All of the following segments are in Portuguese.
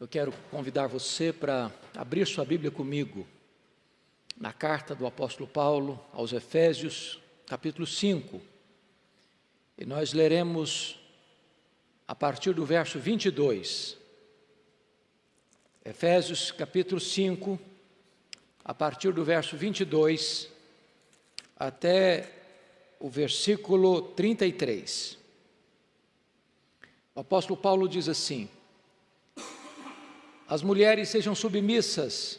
Eu quero convidar você para abrir sua Bíblia comigo na carta do apóstolo Paulo aos Efésios, capítulo 5. E nós leremos a partir do verso 22. Efésios, capítulo 5, a partir do verso 22 até o versículo 33. O apóstolo Paulo diz assim: as mulheres sejam submissas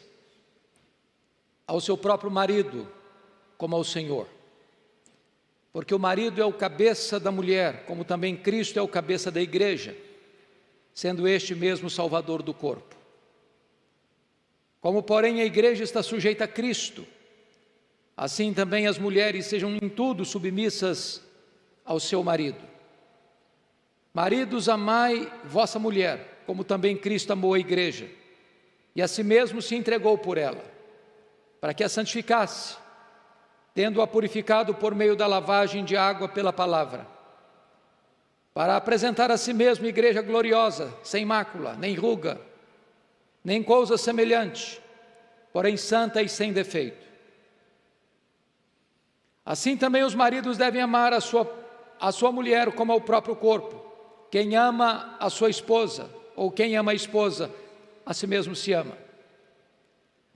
ao seu próprio marido, como ao Senhor. Porque o marido é o cabeça da mulher, como também Cristo é o cabeça da igreja, sendo este mesmo o Salvador do corpo. Como, porém, a igreja está sujeita a Cristo, assim também as mulheres sejam em tudo submissas ao seu marido. Maridos, amai vossa mulher, como também Cristo amou a igreja, e a si mesmo se entregou por ela, para que a santificasse, tendo-a purificado por meio da lavagem de água pela palavra, para apresentar a si mesmo igreja gloriosa, sem mácula, nem ruga, nem coisa semelhante, porém santa e sem defeito. Assim também os maridos devem amar a sua mulher como ao próprio corpo. Quem ama a sua esposa, ou quem ama a esposa, a si mesmo se ama.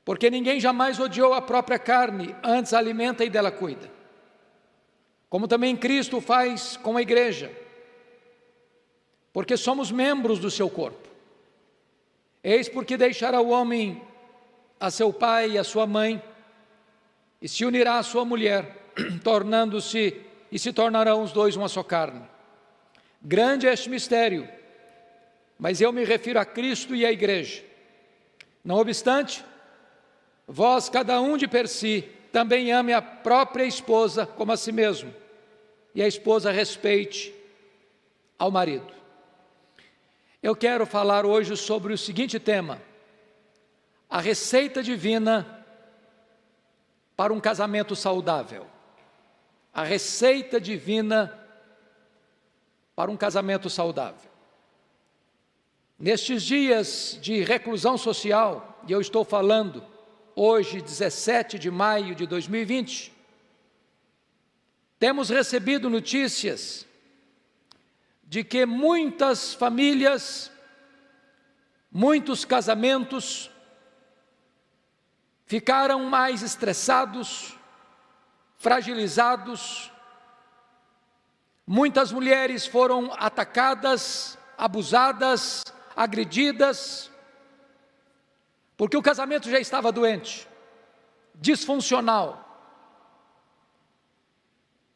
Porque ninguém jamais odiou a própria carne, antes a alimenta e dela cuida. Como também Cristo faz com a igreja, porque somos membros do seu corpo. Eis porque deixará o homem a seu pai e a sua mãe, e se unirá à sua mulher, se tornarão os dois uma só carne. Grande é este mistério, mas eu me refiro a Cristo e à igreja. Não obstante, vós, cada um de per si, também ame a própria esposa como a si mesmo, e a esposa respeite ao marido. Eu quero falar hoje sobre o seguinte tema: a receita divina para um casamento saudável. A receita divina para um casamento saudável. Nestes dias de reclusão social, e eu estou falando hoje, 17 de maio de 2020, temos recebido notícias de que muitas famílias, muitos casamentos ficaram mais estressados, fragilizados. Muitas mulheres foram atacadas, abusadas, agredidas, porque o casamento já estava doente, disfuncional.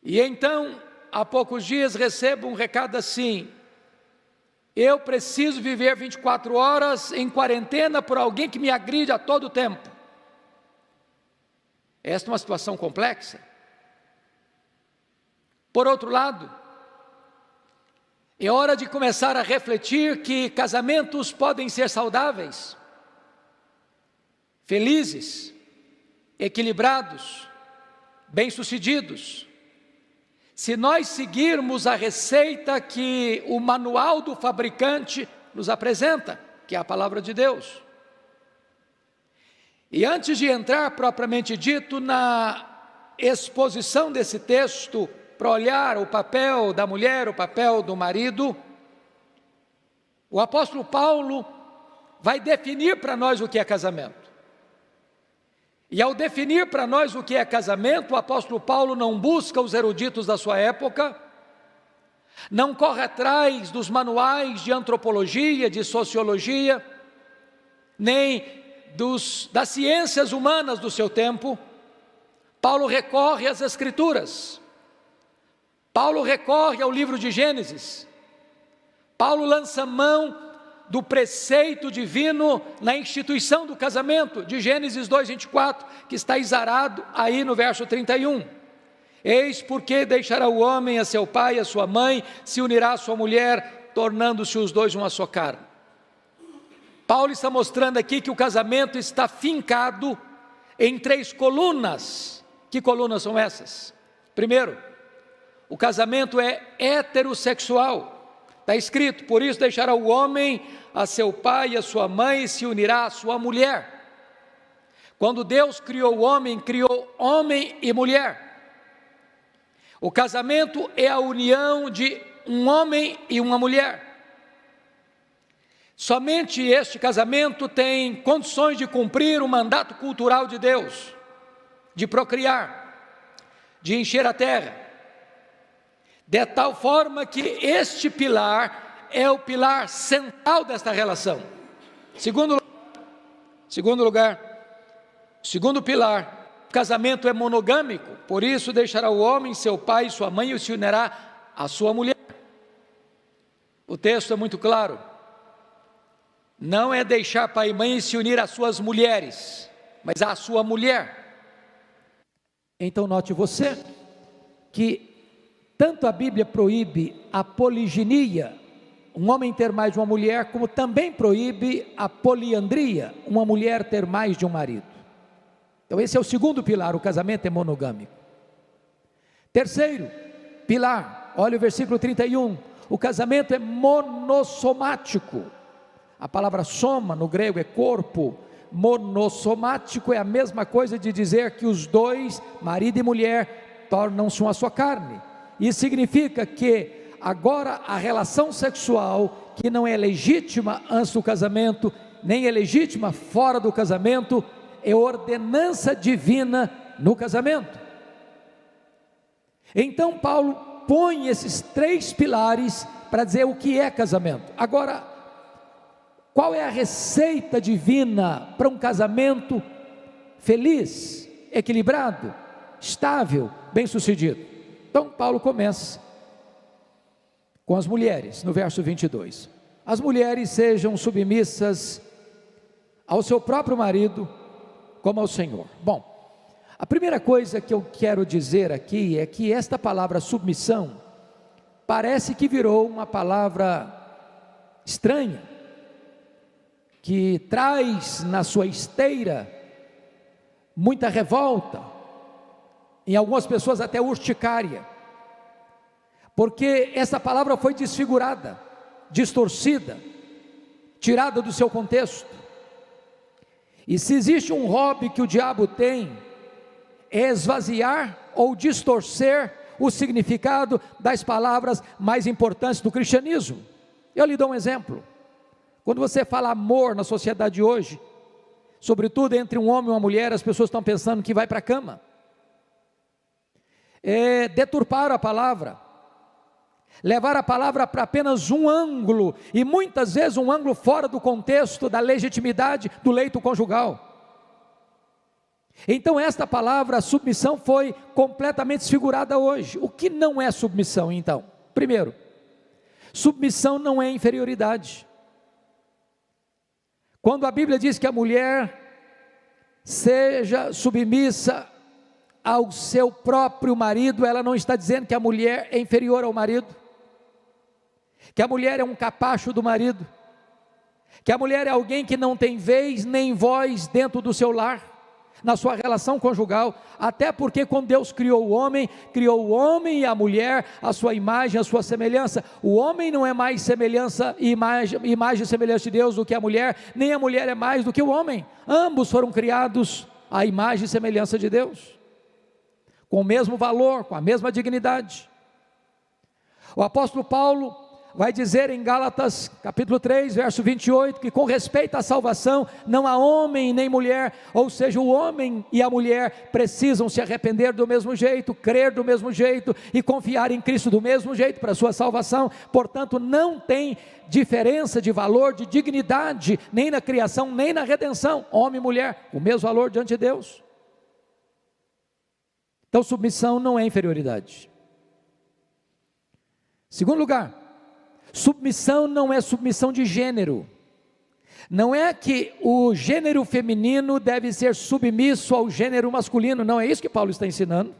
E então, há poucos dias, recebo um recado assim: eu preciso viver 24 horas em quarentena por alguém que me agride a todo tempo. Esta é uma situação complexa. Por outro lado, é hora de começar a refletir que casamentos podem ser saudáveis, felizes, equilibrados, bem-sucedidos, se nós seguirmos a receita que o manual do fabricante nos apresenta, que é a palavra de Deus. E antes de entrar propriamente dito na exposição desse texto, para olhar o papel da mulher, o papel do marido, o apóstolo Paulo vai definir para nós o que é casamento. E ao definir para nós o que é casamento, o apóstolo Paulo não busca os eruditos da sua época, não corre atrás dos manuais de antropologia, de sociologia, nem das ciências humanas do seu tempo. Paulo recorre às Escrituras. Paulo recorre ao livro de Gênesis. Paulo lança mão do preceito divino na instituição do casamento, de Gênesis 2:24, que está exarado aí no verso 31. Eis porque deixará o homem a seu pai e a sua mãe, se unirá à sua mulher, tornando-se os dois uma só carne. Paulo está mostrando aqui que o casamento está fincado em 3 colunas. Que colunas são essas? Primeiro, o casamento é heterossexual. Está escrito: por isso deixará o homem a seu pai e a sua mãe e se unirá à sua mulher. Quando Deus criou homem e mulher. O casamento é a união de um homem e uma mulher. Somente este casamento tem condições de cumprir o mandato cultural de Deus, de procriar, de encher a terra, de tal forma que este pilar é o pilar central desta relação. Segundo pilar, o casamento é monogâmico, por isso deixará o homem seu pai e sua mãe e se unirá à sua mulher. O texto é muito claro. Não é deixar pai e mãe e se unir às suas mulheres, mas à sua mulher. Então note você que tanto a Bíblia proíbe a poliginia, um homem ter mais de uma mulher, como também proíbe a poliandria, uma mulher ter mais de um marido. Então esse é o segundo pilar, o casamento é monogâmico. Terceiro pilar, olha o versículo 31, o casamento é monossomático. A palavra soma no grego é corpo, monossomático é a mesma coisa de dizer que os dois, marido e mulher, tornam-se uma só carne. Isso significa que agora a relação sexual, que não é legítima antes do casamento, nem é legítima fora do casamento, é ordenança divina no casamento. Então Paulo põe esses três pilares para dizer o que é casamento. Agora, qual é a receita divina para um casamento feliz, equilibrado, estável, bem-sucedido? Então Paulo começa com as mulheres, no verso 22. As mulheres sejam submissas ao seu próprio marido, como ao Senhor. Bom, a primeira coisa que eu quero dizer aqui é que esta palavra submissão parece que virou uma palavra estranha, que traz na sua esteira muita revolta, em algumas pessoas até urticária, porque essa palavra foi desfigurada, distorcida, tirada do seu contexto. E se existe um hobby que o diabo tem, é esvaziar ou distorcer o significado das palavras mais importantes do cristianismo. Eu lhe dou um exemplo. Quando você fala amor na sociedade de hoje, sobretudo entre um homem e uma mulher, as pessoas estão pensando que vai para a cama. Deturparam a palavra, levar a palavra para apenas um ângulo, e muitas vezes um ângulo fora do contexto da legitimidade do leito conjugal. Então esta palavra, submissão, foi completamente desfigurada hoje. O que não é submissão então? Primeiro, submissão não é inferioridade. Quando a Bíblia diz que a mulher seja submissa ao seu próprio marido, ela não está dizendo que a mulher é inferior ao marido, que a mulher é um capacho do marido, que a mulher é alguém que não tem vez nem voz dentro do seu lar, na sua relação conjugal, até porque quando Deus criou o homem e a mulher, a sua imagem, a sua semelhança. O homem não é mais imagem e semelhança de Deus do que a mulher, nem a mulher é mais do que o homem. Ambos foram criados à imagem e semelhança de Deus, com o mesmo valor, com a mesma dignidade. O apóstolo Paulo vai dizer em Gálatas capítulo 3, verso 28, que com respeito à salvação, não há homem nem mulher, ou seja, o homem e a mulher precisam se arrepender do mesmo jeito, crer do mesmo jeito e confiar em Cristo do mesmo jeito para a sua salvação. Portanto, não tem diferença de valor, de dignidade, nem na criação, nem na redenção, homem e mulher, o mesmo valor diante de Deus. Então submissão não é inferioridade. Segundo lugar, submissão não é submissão de gênero. Não é que o gênero feminino deve ser submisso ao gênero masculino, não é isso que Paulo está ensinando.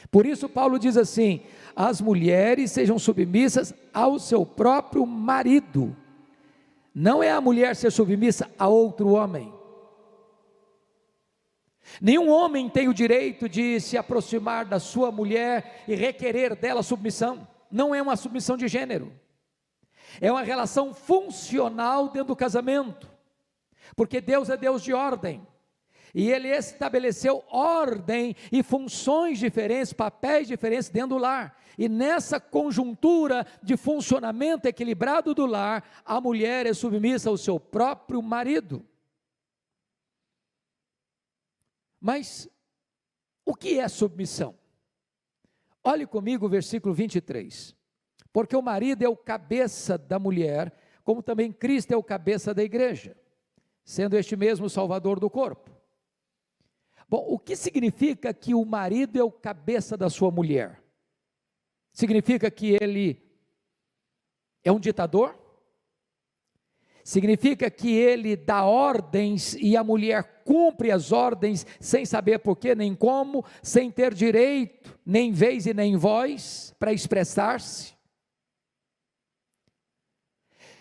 Por isso Paulo diz assim: as mulheres sejam submissas ao seu próprio marido. Não é a mulher ser submissa a outro homem. Nenhum homem tem o direito de se aproximar da sua mulher e requerer dela submissão. Não é uma submissão de gênero. É uma relação funcional dentro do casamento, porque Deus é Deus de ordem, e Ele estabeleceu ordem e funções diferentes, papéis diferentes dentro do lar, e nessa conjuntura de funcionamento equilibrado do lar, a mulher é submissa ao seu próprio marido. Mas o que é submissão? Olhe comigo o versículo 23, porque o marido é o cabeça da mulher, como também Cristo é o cabeça da igreja, sendo este mesmo o salvador do corpo. Bom, o que significa que o marido é o cabeça da sua mulher? Significa que ele é um ditador? Significa que ele dá ordens e a mulher cumpre as ordens sem saber porquê nem como, sem ter direito, nem vez e nem voz para expressar-se?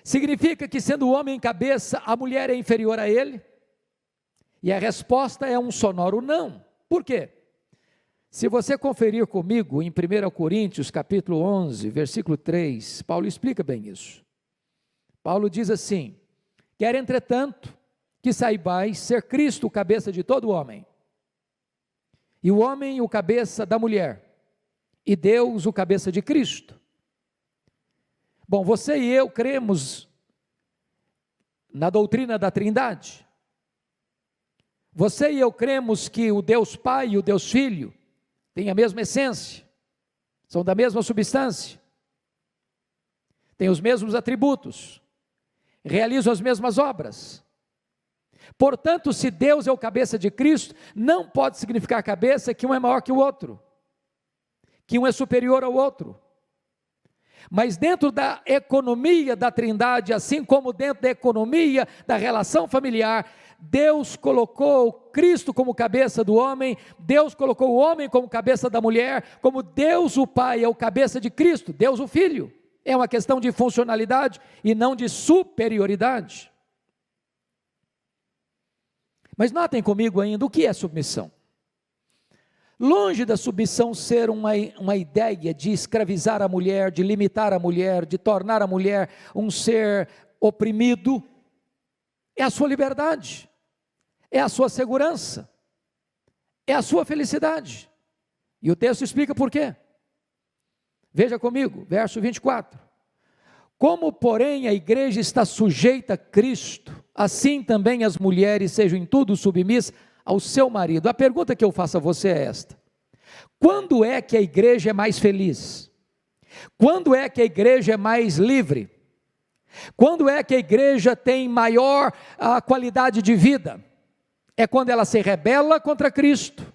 Significa que, sendo o homem cabeça, a mulher é inferior a ele? E a resposta é um sonoro não. Por quê? Se você conferir comigo em 1 Coríntios capítulo 11, versículo 3, Paulo explica bem isso. Paulo diz assim: quer entretanto que saibais ser Cristo o cabeça de todo homem, e o homem o cabeça da mulher, e Deus o cabeça de Cristo. Bom, você e eu cremos na doutrina da Trindade. Você e eu cremos que o Deus Pai e o Deus Filho têm a mesma essência, são da mesma substância, têm os mesmos atributos, realizam as mesmas obras. Portanto, se Deus é o cabeça de Cristo, não pode significar cabeça que um é maior que o outro, que um é superior ao outro. Mas dentro da economia da Trindade, assim como dentro da economia da relação familiar, Deus colocou Cristo como cabeça do homem, Deus colocou o homem como cabeça da mulher, como Deus o Pai é o cabeça de Cristo, Deus o Filho. É uma questão de funcionalidade e não de superioridade. Mas notem comigo ainda o que é submissão. Longe da submissão ser uma ideia de escravizar a mulher, de limitar a mulher, de tornar a mulher um ser oprimido, é a sua liberdade, é a sua segurança, é a sua felicidade. E o texto explica por quê. Veja comigo, verso 24. Como, porém, a igreja está sujeita a Cristo, assim também as mulheres sejam em tudo submissas ao seu marido. A pergunta que eu faço a você é esta: quando é que a igreja é mais feliz? Quando é que a igreja é mais livre? Quando é que a igreja tem maior qualidade de vida? É quando ela se rebela contra Cristo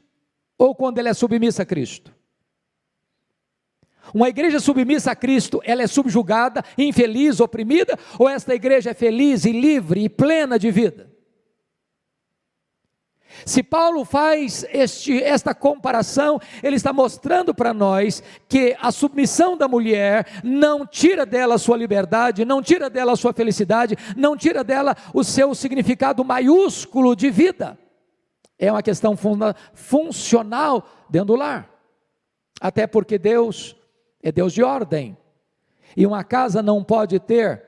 ou quando ela é submissa a Cristo? Uma igreja submissa a Cristo, ela é subjugada, infeliz, oprimida, ou esta igreja é feliz e livre e plena de vida? Se Paulo faz esta comparação, ele está mostrando para nós que a submissão da mulher não tira dela a sua liberdade, não tira dela a sua felicidade, não tira dela o seu significado maiúsculo de vida. É uma questão funcional dentro do lar. Até porque Deus é Deus de ordem. E uma casa não pode ter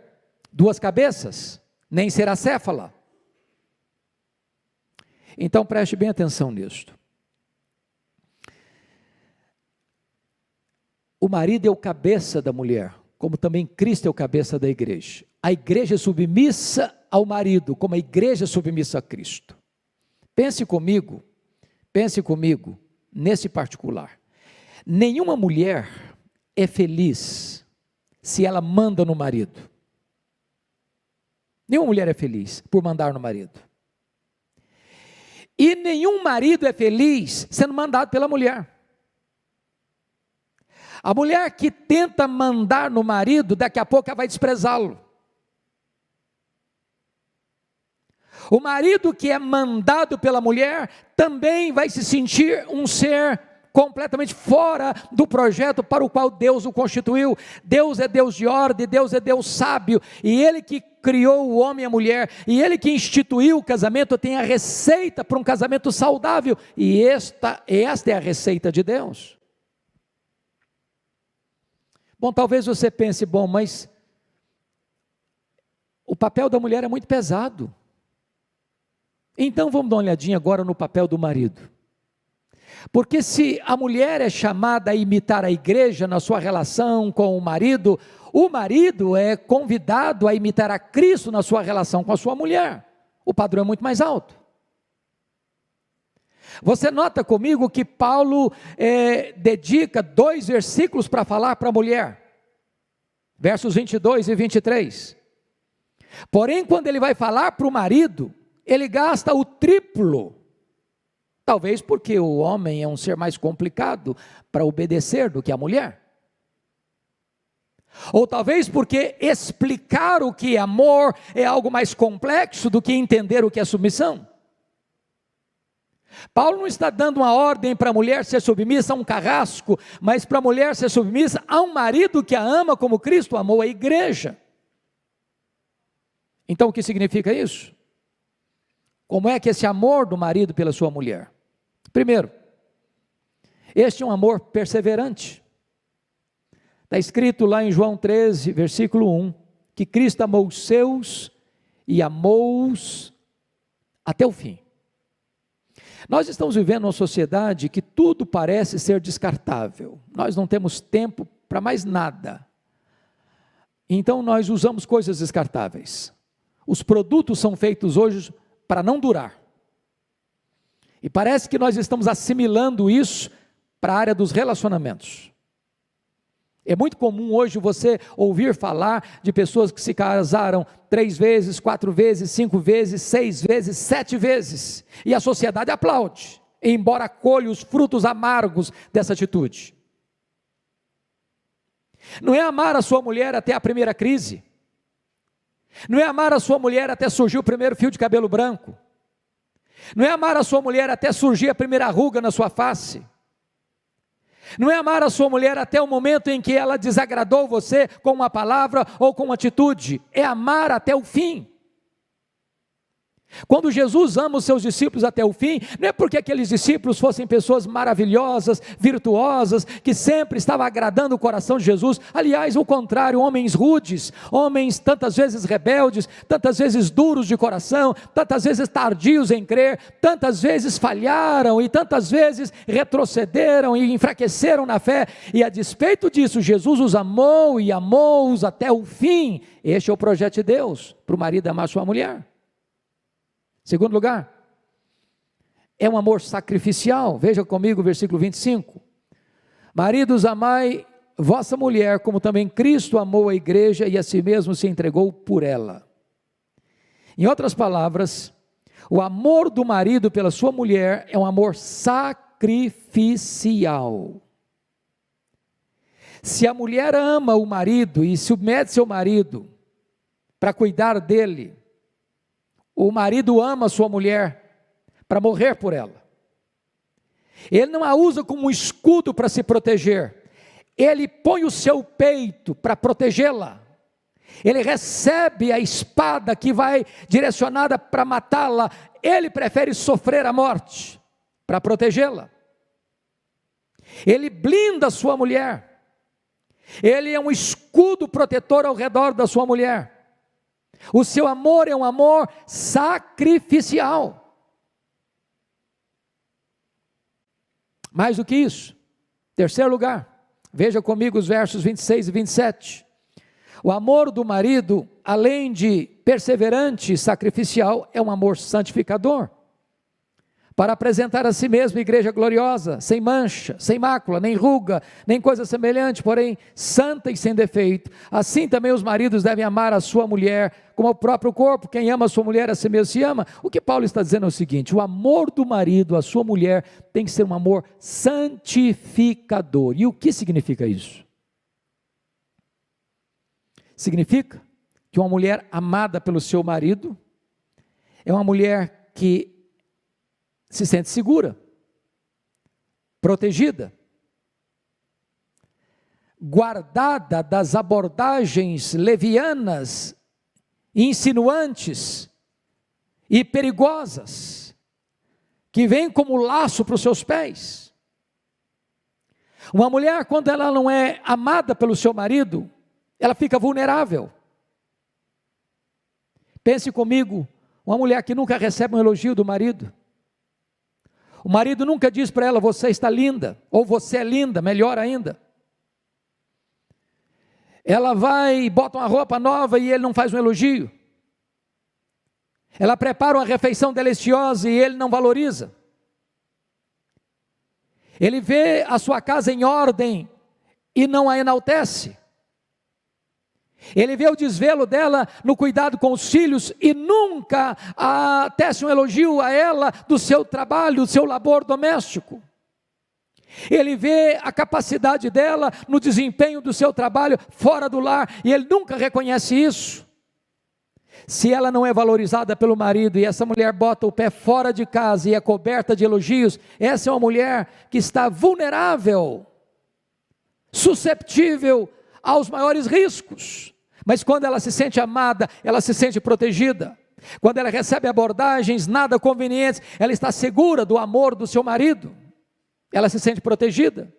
duas cabeças, nem ser acéfala. Então preste bem atenção nisto. O marido é o cabeça da mulher, como também Cristo é o cabeça da igreja. A igreja é submissa ao marido, como a igreja é submissa a Cristo. Pense comigo nesse particular. Nenhuma mulher é feliz se ela manda no marido. Nenhuma mulher é feliz por mandar no marido. E nenhum marido é feliz sendo mandado pela mulher. A mulher que tenta mandar no marido, daqui a pouco ela vai desprezá-lo. O marido que é mandado pela mulher também vai se sentir um ser completamente fora do projeto para o qual Deus o constituiu. Deus é Deus de ordem, Deus é Deus sábio, e Ele que criou o homem e a mulher, e Ele que instituiu o casamento, tem a receita para um casamento saudável, e esta é a receita de Deus. Bom, talvez você pense, mas o papel da mulher é muito pesado. Então vamos dar uma olhadinha agora no papel do marido. Porque se a mulher é chamada a imitar a igreja na sua relação com o marido é convidado a imitar a Cristo na sua relação com a sua mulher. O padrão é muito mais alto. Você nota comigo que Paulo dedica 2 versículos para falar para a mulher. Versos 22 e 23. Porém, quando ele vai falar para o marido, ele gasta o triplo. Talvez porque o homem é um ser mais complicado para obedecer do que a mulher. Ou talvez porque explicar o que é amor é algo mais complexo do que entender o que é submissão. Paulo não está dando uma ordem para a mulher ser submissa a um carrasco, mas para a mulher ser submissa a um marido que a ama como Cristo amou a igreja. Então o que significa isso? Como é que esse amor do marido pela sua mulher? Primeiro, este é um amor perseverante. Está escrito lá em João 13, versículo 1, que Cristo amou os seus e amou-os até o fim. Nós estamos vivendo uma sociedade que tudo parece ser descartável. Nós não temos tempo para mais nada. Então nós usamos coisas descartáveis. Os produtos são feitos hoje para não durar. E parece que nós estamos assimilando isso para a área dos relacionamentos. É muito comum hoje você ouvir falar de pessoas que se casaram 3 vezes, 4 vezes, 5 vezes, 6 vezes, 7 vezes. E a sociedade aplaude, embora colhe os frutos amargos dessa atitude. Não é amar a sua mulher até a primeira crise. Não é amar a sua mulher até surgir o primeiro fio de cabelo branco. Não é amar a sua mulher até surgir a primeira ruga na sua face. Não é amar a sua mulher até o momento em que ela desagradou você com uma palavra ou com uma atitude. É amar até o fim. Quando Jesus ama os seus discípulos até o fim, não é porque aqueles discípulos fossem pessoas maravilhosas, virtuosas, que sempre estavam agradando o coração de Jesus. Aliás, o contrário, homens rudes, homens tantas vezes rebeldes, tantas vezes duros de coração, tantas vezes tardios em crer, tantas vezes falharam e tantas vezes retrocederam e enfraqueceram na fé. E a despeito disso, Jesus os amou e amou-os até o fim. Este é o projeto de Deus, para o marido amar sua mulher. Segundo lugar, é um amor sacrificial. Veja comigo o versículo 25. Maridos, amai vossa mulher, como também Cristo amou a igreja e a si mesmo se entregou por ela. Em outras palavras, o amor do marido pela sua mulher é um amor sacrificial. Se a mulher ama o marido e submete seu marido para cuidar dele, o marido ama a sua mulher para morrer por ela. Ele não a usa como um escudo para se proteger. Ele põe o seu peito para protegê-la. Ele recebe a espada que vai direcionada para matá-la. Ele prefere sofrer a morte para protegê-la. Ele blinda a sua mulher. Ele é um escudo protetor ao redor da sua mulher. O seu amor é um amor sacrificial. Mais do que isso, terceiro lugar, veja comigo os versos 26 e 27. O amor do marido, além de perseverante e sacrificial, é um amor santificador, para apresentar a si mesmo igreja gloriosa, sem mancha, sem mácula, nem ruga, nem coisa semelhante, porém santa e sem defeito. Assim também os maridos devem amar a sua mulher como ao próprio corpo. Quem ama a sua mulher a si mesmo se ama. O que Paulo está dizendo é o seguinte: o amor do marido à sua mulher tem que ser um amor santificador. E o que significa isso? Significa que uma mulher amada pelo seu marido é uma mulher que se sente segura, protegida, guardada das abordagens levianas, insinuantes e perigosas, que vêm como laço para os seus pés. Uma mulher, quando ela não é amada pelo seu marido, ela fica vulnerável. Pense comigo, uma mulher que nunca recebe um elogio do marido. O marido nunca diz para ela, você está linda, ou você é linda, melhor ainda. Ela vai e bota uma roupa nova e ele não faz um elogio. Ela prepara uma refeição deliciosa e ele não valoriza. Ele vê a sua casa em ordem e não a enaltece. Ele vê o desvelo dela no cuidado com os filhos e nunca tece um elogio a ela do seu trabalho, do seu labor doméstico. Ele vê a capacidade dela no desempenho do seu trabalho fora do lar e ele nunca reconhece isso. Se ela não é valorizada pelo marido e essa mulher bota o pé fora de casa e é coberta de elogios, essa é uma mulher que está vulnerável, susceptível aos maiores riscos. Mas quando ela se sente amada, ela se sente protegida. Quando ela recebe abordagens nada convenientes, ela está segura do amor do seu marido. Ela se sente protegida.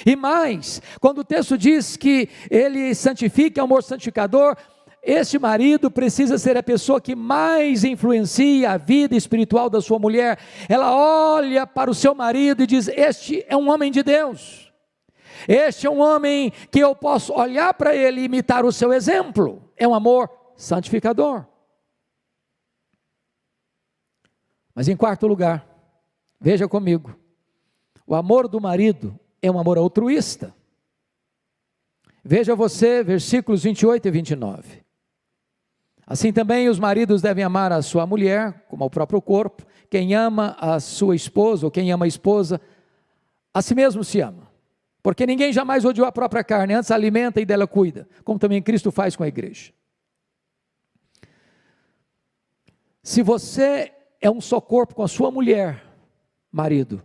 E mais, quando o texto diz que ele santifica, é um amor santificador, este marido precisa ser a pessoa que mais influencia a vida espiritual da sua mulher. Ela olha para o seu marido e diz, este é um homem de Deus. Este é um homem que eu posso olhar para ele e imitar o seu exemplo. É um amor santificador. Mas em quarto lugar, veja comigo, o amor do marido é um amor altruísta. Veja você, versículos 28 e 29. Assim também os maridos devem amar a sua mulher, como ao próprio corpo. Quem ama a sua esposa, ou quem ama a esposa, a si mesmo se ama. Porque ninguém jamais odiou a própria carne, antes alimenta e dela cuida, como também Cristo faz com a igreja. Se você é um só corpo com a sua mulher, marido,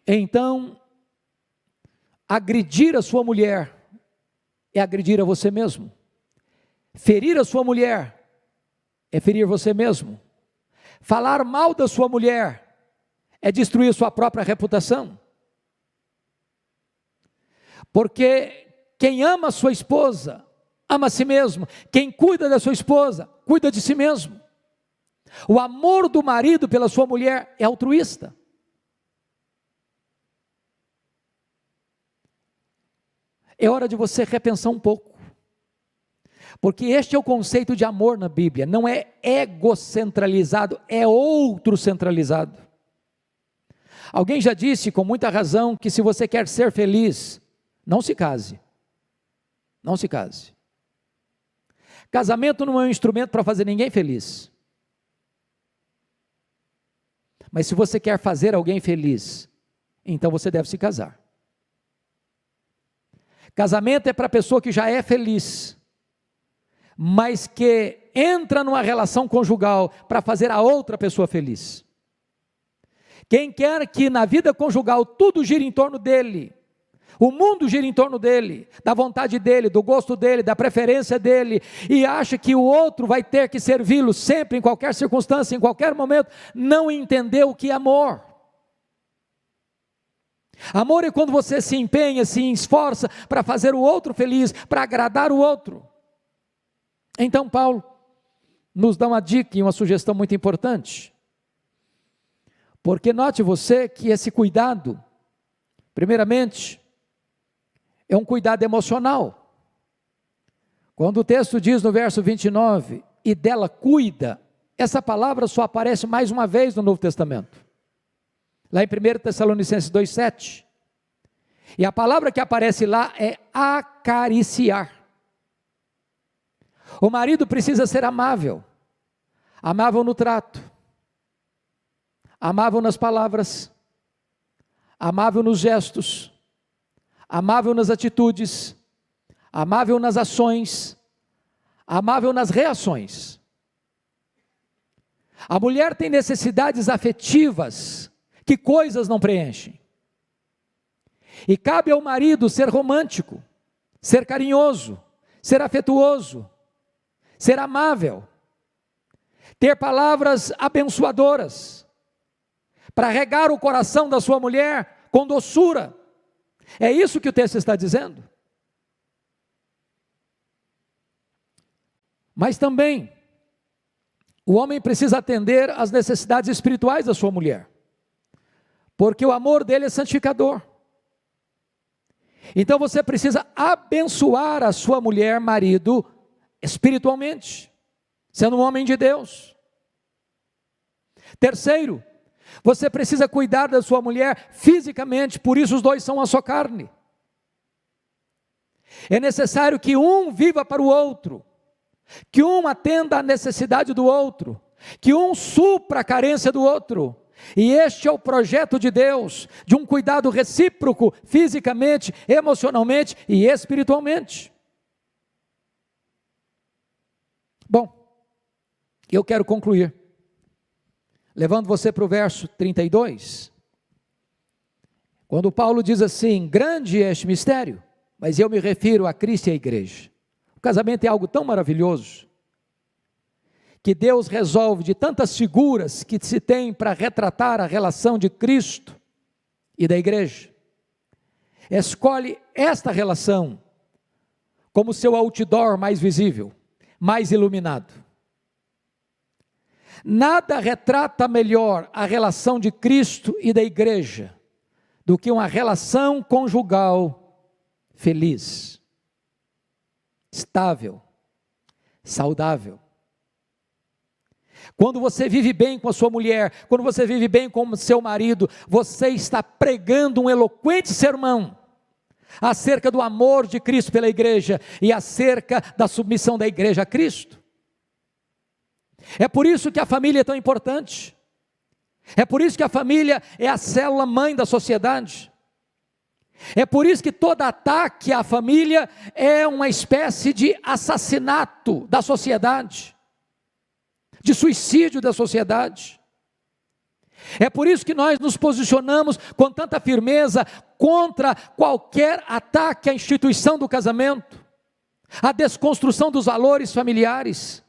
então, agredir a sua mulher é agredir a você mesmo. Ferir a sua mulher é ferir você mesmo. Falar mal da sua mulher é destruir sua própria reputação. Porque quem ama a sua esposa, ama a si mesmo. Quem cuida da sua esposa, cuida de si mesmo. O amor do marido pela sua mulher é altruísta. É hora de você repensar um pouco. Porque este é o conceito de amor na Bíblia. Não é egocentralizado, é outro centralizado. Alguém já disse com muita razão que se você quer ser feliz, não se case. Não se case. Casamento não é um instrumento para fazer ninguém feliz. Mas se você quer fazer alguém feliz, então você deve se casar. Casamento é para a pessoa que já é feliz, mas que entra numa relação conjugal para fazer a outra pessoa feliz. Quem quer que na vida conjugal tudo gira em torno dele, o mundo gira em torno dele, da vontade dele, do gosto dele, da preferência dele, e acha que o outro vai ter que servi-lo sempre, em qualquer circunstância, em qualquer momento, não entendeu o que é amor. Amor é quando você se empenha, se esforça para fazer o outro feliz, para agradar o outro. Então Paulo nos dá uma dica e uma sugestão muito importante. Porque note você que esse cuidado, primeiramente, é um cuidado emocional. Quando o texto diz no verso 29, e dela cuida, essa palavra só aparece mais uma vez no Novo Testamento. Lá em 1 Tessalonicenses 2,7. E a palavra que aparece lá é acariciar. O marido precisa ser amável. Amável no trato. Amável nas palavras. Amável nos gestos. Amável nas atitudes. Amável nas ações. Amável nas reações. A mulher tem necessidades afetivas que coisas não preenchem. E cabe ao marido ser romântico, ser carinhoso, ser afetuoso, ser amável, ter palavras abençoadoras, para regar o coração da sua mulher com doçura. É isso que o texto está dizendo. Mas também, o homem precisa atender às necessidades espirituais da sua mulher, porque o amor dele é santificador. Então você precisa abençoar a sua mulher, marido, espiritualmente, sendo um homem de Deus. Terceiro, você precisa cuidar da sua mulher fisicamente, por isso os dois são uma só carne. É necessário que um viva para o outro, que um atenda à necessidade do outro, que um supra a carência do outro. E este é o projeto de Deus, de um cuidado recíproco, fisicamente, emocionalmente e espiritualmente. Bom, eu quero concluir, levando você para o verso 32, quando Paulo diz assim: grande é este mistério, mas eu me refiro a Cristo e à igreja. O casamento é algo tão maravilhoso, que Deus resolve de tantas figuras que se tem para retratar a relação de Cristo e da igreja, escolhe esta relação como seu outdoor mais visível, mais iluminado. Nada retrata melhor a relação de Cristo e da igreja do que uma relação conjugal feliz, estável, saudável. Quando você vive bem com a sua mulher, quando você vive bem com o seu marido, você está pregando um eloquente sermão acerca do amor de Cristo pela igreja e acerca da submissão da igreja a Cristo. É por isso que a família é tão importante. É por isso que a família é a célula mãe da sociedade. É por isso que todo ataque à família é uma espécie de assassinato da sociedade, de suicídio da sociedade. É por isso que nós nos posicionamos com tanta firmeza contra qualquer ataque à instituição do casamento, à desconstrução dos valores familiares,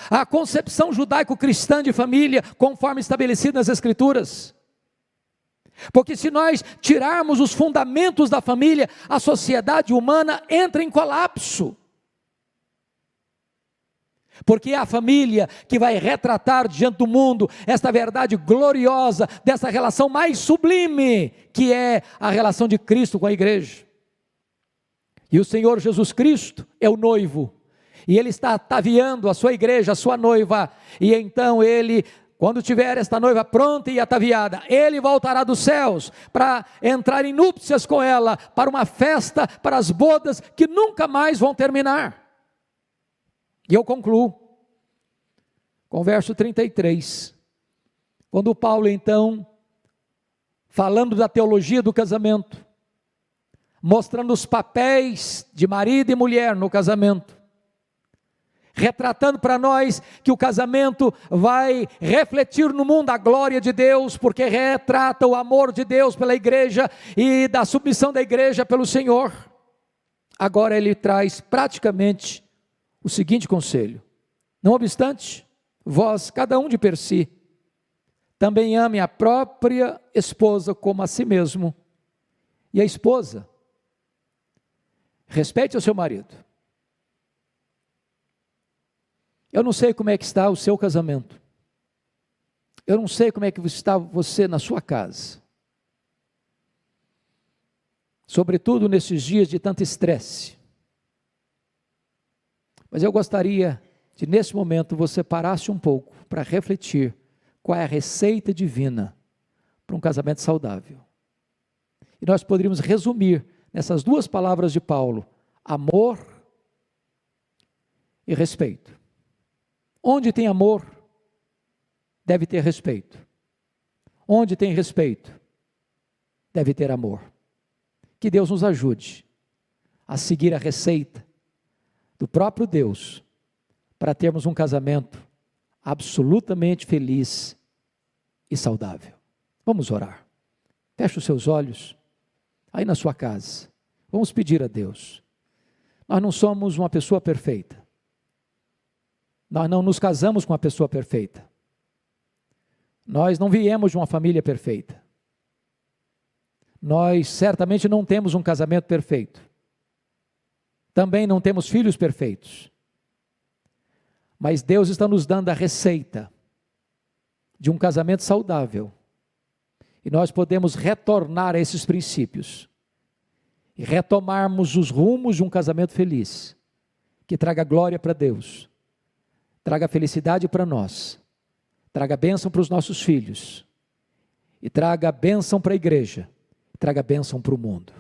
à concepção judaico-cristã de família, conforme estabelecido nas Escrituras. Porque se nós tirarmos os fundamentos da família, a sociedade humana entra em colapso. Porque é a família que vai retratar diante do mundo esta verdade gloriosa, dessa relação mais sublime, que é a relação de Cristo com a igreja. E o Senhor Jesus Cristo é o noivo, e Ele está ataviando a sua igreja, a sua noiva, e então Ele, quando tiver esta noiva pronta e ataviada, Ele voltará dos céus para entrar em núpcias com ela, para uma festa, para as bodas que nunca mais vão terminar. E eu concluo com o verso 33, quando Paulo então, falando da teologia do casamento, mostrando os papéis de marido e mulher no casamento, retratando para nós que o casamento vai refletir no mundo a glória de Deus, porque retrata o amor de Deus pela igreja e da submissão da igreja pelo Senhor. Agora ele traz praticamente o seguinte conselho: não obstante, vós, cada um de per si, também ame a própria esposa como a si mesmo, e a esposa respeite o seu marido. Eu não sei como é que está o seu casamento, eu não sei como é que está você na sua casa, sobretudo nesses dias de tanto estresse. Mas eu gostaria de, nesse momento, você parasse um pouco para refletir qual é a receita divina para um casamento saudável. E nós poderíamos resumir nessas duas palavras de Paulo: amor e respeito. Onde tem amor, deve ter respeito. Onde tem respeito, deve ter amor. Que Deus nos ajude a seguir a receita do próprio Deus, para termos um casamento absolutamente feliz e saudável. Vamos orar. Feche os seus olhos, aí na sua casa. Vamos pedir a Deus. Nós não somos uma pessoa perfeita. Nós não nos casamos com uma pessoa perfeita. Nós não viemos de uma família perfeita. Nós certamente não temos um casamento perfeito. Também não temos filhos perfeitos. Mas Deus está nos dando a receita de um casamento saudável. E nós podemos retornar a esses princípios e retomarmos os rumos de um casamento feliz, que traga glória para Deus, traga felicidade para nós, traga bênção para os nossos filhos, e traga bênção para a igreja, traga bênção para o mundo.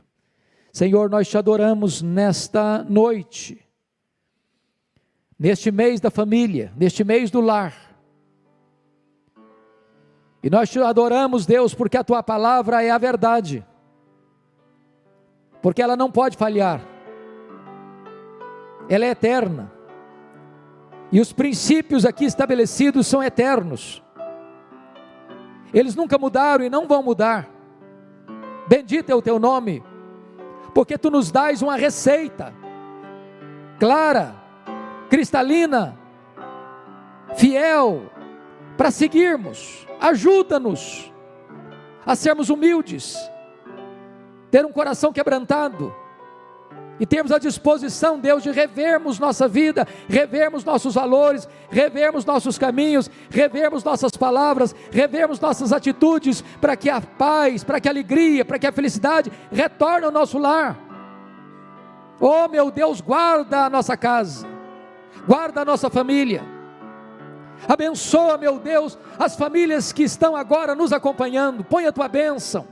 Senhor, nós te adoramos nesta noite, neste mês da família, neste mês do lar. E nós te adoramos, Deus, porque a tua palavra é a verdade, porque ela não pode falhar, ela é eterna, e os princípios aqui estabelecidos são eternos, eles nunca mudaram e não vão mudar. Bendito é o teu nome, porque tu nos dás uma receita clara, cristalina, fiel, para seguirmos. Ajuda-nos a sermos humildes, ter um coração quebrantado, e termos a disposição, Deus, de revermos nossa vida, revermos nossos valores, revermos nossos caminhos, revermos nossas palavras, revermos nossas atitudes, para que a paz, para que a alegria, para que a felicidade retorne ao nosso lar. Oh meu Deus, guarda a nossa casa, guarda a nossa família, abençoa, meu Deus, as famílias que estão agora nos acompanhando, põe a tua bênção.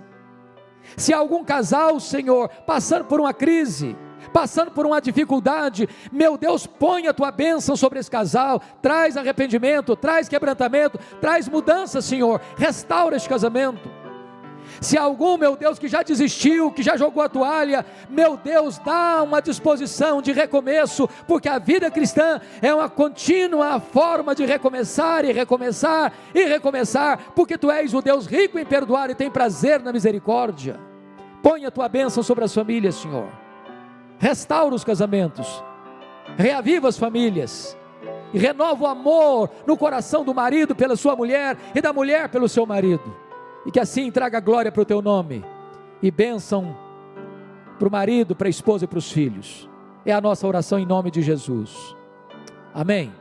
Se há algum casal, Senhor, passando por uma crise, passando por uma dificuldade, meu Deus, põe a tua bênção sobre esse casal, traz arrependimento, traz quebrantamento, traz mudança, Senhor, restaura este casamento. Se há algum, meu Deus, que já desistiu, que já jogou a toalha, meu Deus, dá uma disposição de recomeço, porque a vida cristã é uma contínua forma de recomeçar e recomeçar e recomeçar, porque tu és o Deus rico em perdoar e tem prazer na misericórdia. Põe a tua bênção sobre as famílias, Senhor, restaura os casamentos, reaviva as famílias, e renova o amor no coração do marido pela sua mulher, e da mulher pelo seu marido, e que assim traga glória para o teu nome, e bênção para o marido, para a esposa e para os filhos. É a nossa oração em nome de Jesus, amém.